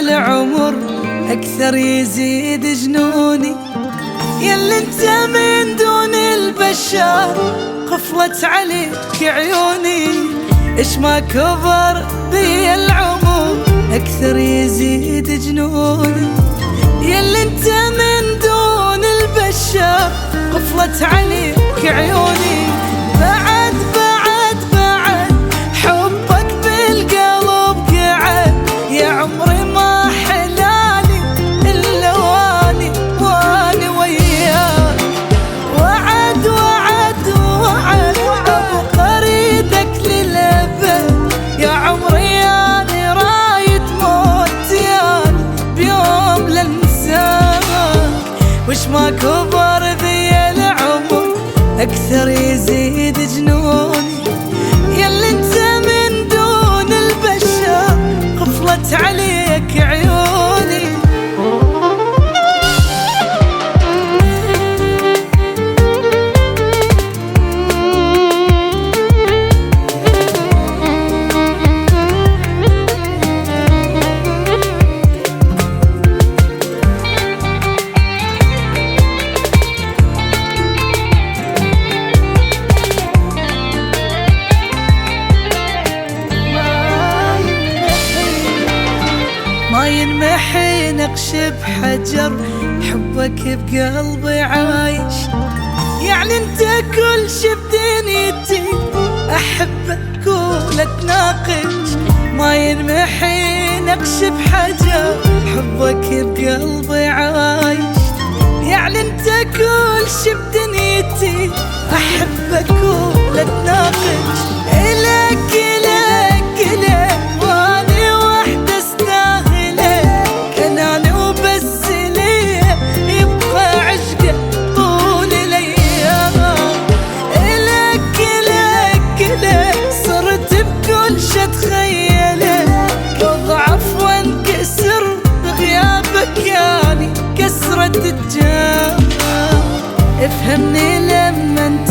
العمر أكثر يزيد جنوني، ياللي انت من دون البشر قفلت عليك عيوني. اش ما كبر بي العمر أكثر يزيد جنوني، ياللي انت من دون البشر قفلت عليك عيوني. بعد بعد بعد حبك بالقلب قعد، يا عمري ما حلالي إلا واني وياك. وعد وعد وعد أبقى أريدك للأبد، يا عمري أنا رايد موت ياك بيوم لنساك. وش ما كبر بي العمر أكثر يزيد جنوني، ياللي انت من دون البشر قفلت عليك عيوني. ما ينمحي نقش بحجر، حبك بقلبي عايش، يعني انت كل شي بدنيتي احبك ولا تناقش. ما ينمحي نقش بحجر، حبك بقلبي عايش، يعني انت كل شي بدنيتي احبك ولا تناقش. الك الك الك واني وحده استاهلك، انا وبس ليه يبقى عشقك طول الايام. الك الك الك صرت بكل شي اتخيلك، واضعف وانكسر بغيابك يعني كسرة الجام. افهمني لما انت